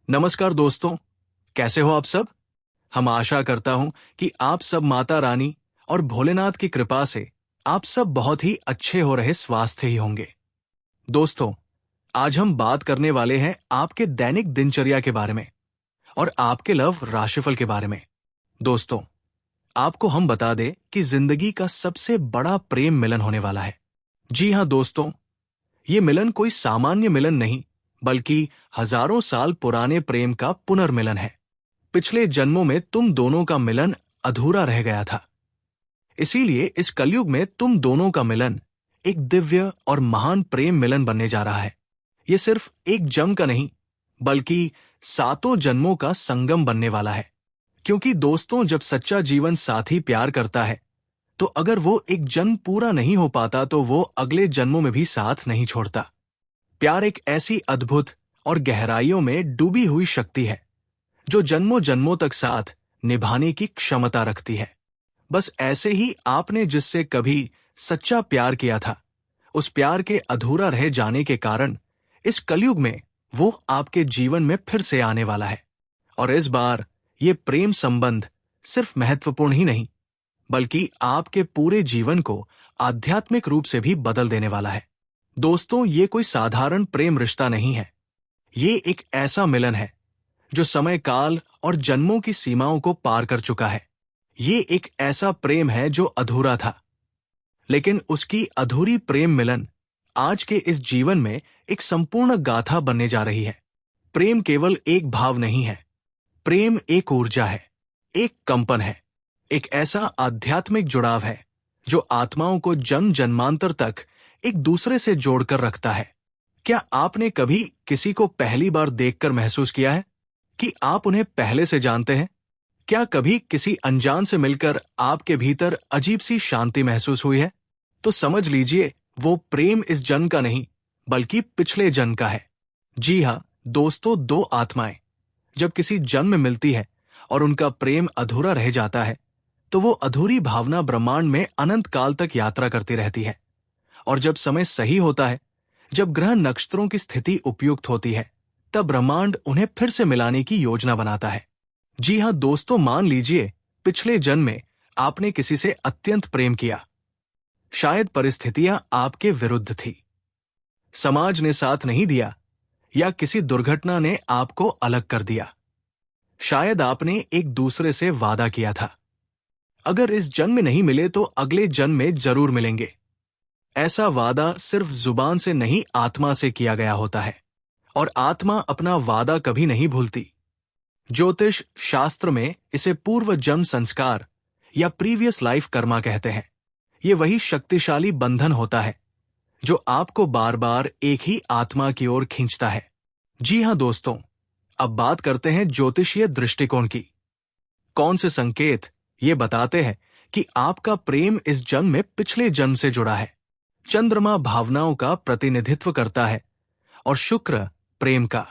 नमस्कार दोस्तों, कैसे हो आप सब। हम आशा करता हूं कि आप सब माता रानी और भोलेनाथ की कृपा से आप सब बहुत ही अच्छे हो रहे स्वास्थ्य ही होंगे। दोस्तों, आज हम बात करने वाले हैं आपके दैनिक दिनचर्या के बारे में और आपके लव राशिफल के बारे में। दोस्तों, आपको हम बता दें कि जिंदगी का सबसे बड़ा प्रेम मिलन होने वाला है। जी हां दोस्तों, ये मिलन कोई सामान्य मिलन नहीं, बल्कि हजारों साल पुराने प्रेम का पुनर्मिलन है। पिछले जन्मों में तुम दोनों का मिलन अधूरा रह गया था, इसीलिए इस कलयुग में तुम दोनों का मिलन एक दिव्य और महान प्रेम मिलन बनने जा रहा है। ये सिर्फ एक जन्म का नहीं, बल्कि सातों जन्मों का संगम बनने वाला है। क्योंकि दोस्तों, जब सच्चा जीवन साथी प्यार करता है, तो अगर वो एक जन्म पूरा नहीं हो पाता तो वो अगले जन्मों में भी साथ नहीं छोड़ता। प्यार एक ऐसी अद्भुत और गहराइयों में डूबी हुई शक्ति है जो जन्मों जन्मों तक साथ निभाने की क्षमता रखती है। बस ऐसे ही आपने जिससे कभी सच्चा प्यार किया था, उस प्यार के अधूरा रह जाने के कारण इस कलयुग में वो आपके जीवन में फिर से आने वाला है। और इस बार ये प्रेम संबंध सिर्फ महत्वपूर्ण ही नहीं, बल्कि आपके पूरे जीवन को आध्यात्मिक रूप से भी बदल देने वाला है। दोस्तों, ये कोई साधारण प्रेम रिश्ता नहीं है। ये एक ऐसा मिलन है जो समय काल और जन्मों की सीमाओं को पार कर चुका है। ये एक ऐसा प्रेम है जो अधूरा था, लेकिन उसकी अधूरी प्रेम मिलन आज के इस जीवन में एक संपूर्ण गाथा बनने जा रही है। प्रेम केवल एक भाव नहीं है, प्रेम एक ऊर्जा है, एक कंपन है, एक ऐसा आध्यात्मिक जुड़ाव है जो आत्माओं को जन्म जन्मांतर तक एक दूसरे से जोड़कर रखता है। क्या आपने कभी किसी को पहली बार देखकर महसूस किया है कि आप उन्हें पहले से जानते हैं? क्या कभी किसी अनजान से मिलकर आपके भीतर अजीब सी शांति महसूस हुई है? तो समझ लीजिए, वो प्रेम इस जन्म का नहीं, बल्कि पिछले जन्म का है। जी हां दोस्तों, दो आत्माएं जब किसी जन्म में मिलती है और उनका प्रेम अधूरा रह जाता है, तो वो अधूरी भावना ब्रह्मांड में अनंत काल तक यात्रा करती रहती है। और जब समय सही होता है, जब ग्रह नक्षत्रों की स्थिति उपयुक्त होती है, तब ब्रह्मांड उन्हें फिर से मिलाने की योजना बनाता है। जी हां दोस्तों, मान लीजिए पिछले जन्म में आपने किसी से अत्यंत प्रेम किया। शायद परिस्थितियां आपके विरुद्ध थी, समाज ने साथ नहीं दिया, या किसी दुर्घटना ने आपको अलग कर दिया। शायद आपने एक दूसरे से वादा किया था, अगर इस जन्म में नहीं मिले तो अगले जन्म में जरूर मिलेंगे। ऐसा वादा सिर्फ जुबान से नहीं, आत्मा से किया गया होता है, और आत्मा अपना वादा कभी नहीं भूलती। ज्योतिष शास्त्र में इसे पूर्व जन्म संस्कार या प्रीवियस लाइफ कर्मा कहते हैं। ये वही शक्तिशाली बंधन होता है जो आपको बार बार एक ही आत्मा की ओर खींचता है। जी हां दोस्तों, अब बात करते हैं ज्योतिषीय दृष्टिकोण की। कौन से संकेत ये बताते हैं कि आपका प्रेम इस जन्म में पिछले जन्म से जुड़ा है? चंद्रमा भावनाओं का प्रतिनिधित्व करता है और शुक्र प्रेम का।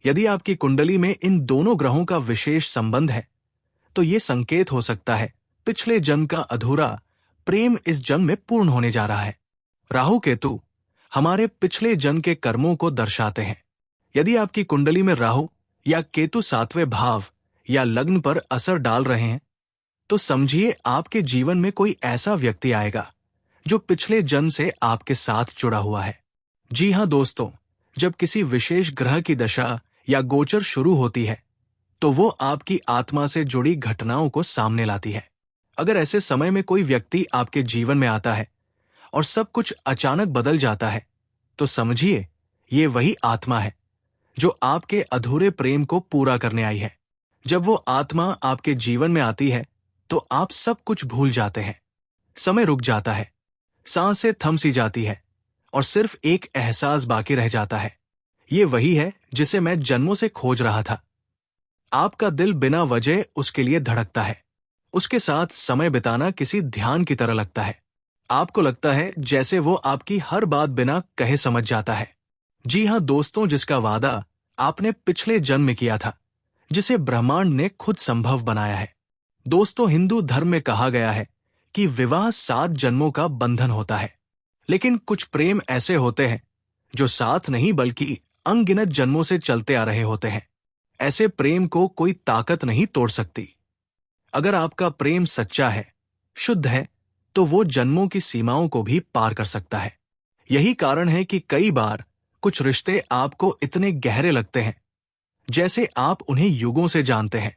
यदि आपकी कुंडली में इन दोनों ग्रहों का विशेष संबंध है, तो ये संकेत हो सकता है पिछले जन्म का अधूरा प्रेम इस जन्म में पूर्ण होने जा रहा है। राहु केतु हमारे पिछले जन्म के कर्मों को दर्शाते हैं। यदि आपकी कुंडली में राहु या केतु सातवें भाव या लग्न पर असर डाल रहे हैं, तो समझिए आपके जीवन में कोई ऐसा व्यक्ति आएगा जो पिछले जन्म से आपके साथ जुड़ा हुआ है। जी हां दोस्तों, जब किसी विशेष ग्रह की दशा या गोचर शुरू होती है, तो वो आपकी आत्मा से जुड़ी घटनाओं को सामने लाती है। अगर ऐसे समय में कोई व्यक्ति आपके जीवन में आता है और सब कुछ अचानक बदल जाता है, तो समझिए ये वही आत्मा है जो आपके अधूरे प्रेम को पूरा करने आई है। जब वो आत्मा आपके जीवन में आती है, तो आप सब कुछ भूल जाते हैं। समय रुक जाता है, सांसें थम सी जाती है, और सिर्फ एक एहसास बाकी रह जाता है। ये वही है जिसे मैं जन्मों से खोज रहा था। आपका दिल बिना वजह उसके लिए धड़कता है। उसके साथ समय बिताना किसी ध्यान की तरह लगता है। आपको लगता है जैसे वो आपकी हर बात बिना कहे समझ जाता है। जी हां दोस्तों, जिसका वादा आपने पिछले जन्म में किया था, जिसे ब्रह्मांड ने खुद संभव बनाया है। दोस्तों, हिंदू धर्म में कहा गया है कि विवाह 7 जन्मों का बंधन होता है, लेकिन कुछ प्रेम ऐसे होते हैं जो 7 नहीं बल्कि अनगिनत जन्मों से चलते आ रहे होते हैं। ऐसे प्रेम को कोई ताकत नहीं तोड़ सकती। अगर आपका प्रेम सच्चा है, शुद्ध है, तो वो जन्मों की सीमाओं को भी पार कर सकता है। यही कारण है कि कई बार कुछ रिश्ते आपको इतने गहरे लगते हैं जैसे आप उन्हें युगों से जानते हैं।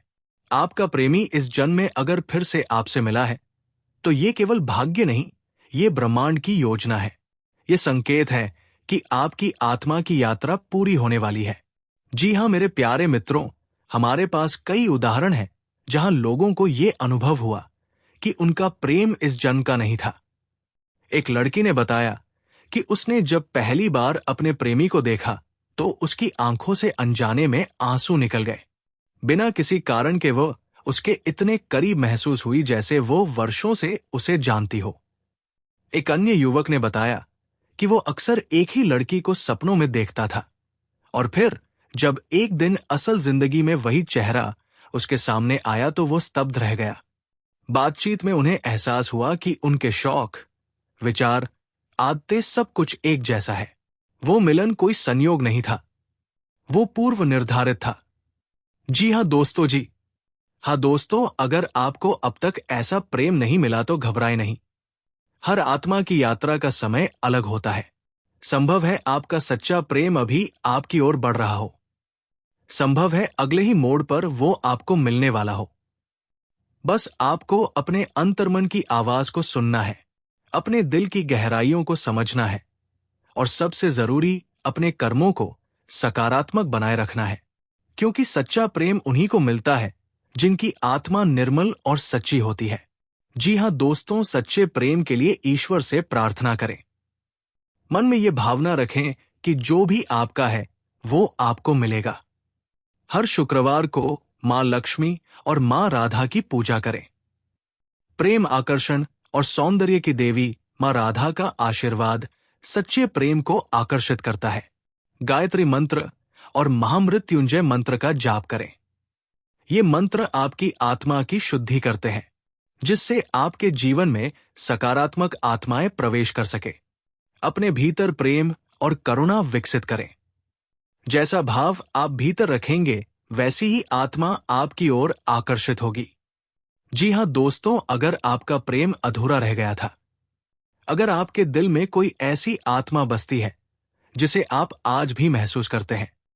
आपका प्रेमी इस जन्म में अगर फिर से आपसे मिला है तो ये केवल भाग्य नहीं, ये ब्रह्मांड की योजना है। ये संकेत है कि आपकी आत्मा की यात्रा पूरी होने वाली है। जी हां मेरे प्यारे मित्रों, हमारे पास कई उदाहरण हैं जहां लोगों को ये अनुभव हुआ कि उनका प्रेम इस जन्म का नहीं था। एक लड़की ने बताया कि उसने जब पहली बार अपने प्रेमी को देखा तो उसकी आंखों से अनजाने में आंसू निकल गए। बिना किसी कारण के वो उसके इतने करीब महसूस हुई जैसे वो वर्षों से उसे जानती हो। एक अन्य युवक ने बताया कि वो अक्सर एक ही लड़की को सपनों में देखता था और फिर जब एक दिन असल जिंदगी में वही चेहरा उसके सामने आया तो वो स्तब्ध रह गया। बातचीत में उन्हें एहसास हुआ कि उनके शौक, विचार, आदतें सब कुछ एक जैसा है। वो मिलन कोई संयोग नहीं था, वो पूर्व निर्धारित था। जी हाँ दोस्तों, हाँ दोस्तों, अगर आपको अब तक ऐसा प्रेम नहीं मिला तो घबराएं नहीं। हर आत्मा की यात्रा का समय अलग होता है। संभव है आपका सच्चा प्रेम अभी आपकी ओर बढ़ रहा हो। संभव है अगले ही मोड़ पर वो आपको मिलने वाला हो। बस आपको अपने अंतर्मन की आवाज को सुनना है, अपने दिल की गहराइयों को समझना है और सबसे जरूरी अपने कर्मों को सकारात्मक बनाए रखना है, क्योंकि सच्चा प्रेम उन्हीं को मिलता है जिनकी आत्मा निर्मल और सच्ची होती है। जी हाँ दोस्तों, सच्चे प्रेम के लिए ईश्वर से प्रार्थना करें। मन में ये भावना रखें कि जो भी आपका है वो आपको मिलेगा। हर शुक्रवार को मां लक्ष्मी और मां राधा की पूजा करें। प्रेम, आकर्षण और सौंदर्य की देवी मां राधा का आशीर्वाद सच्चे प्रेम को आकर्षित करता है। गायत्री मंत्र और महामृत्युंजय मंत्र का जाप करें। ये मंत्र आपकी आत्मा की शुद्धि करते हैं, जिससे आपके जीवन में सकारात्मक आत्माएं प्रवेश कर सके। अपने भीतर प्रेम और करुणा विकसित करें। जैसा भाव आप भीतर रखेंगे वैसी ही आत्मा आपकी ओर आकर्षित होगी। जी हाँ दोस्तों, अगर आपका प्रेम अधूरा रह गया था, अगर आपके दिल में कोई ऐसी आत्मा बसती है जिसे आप आज भी महसूस करते हैं,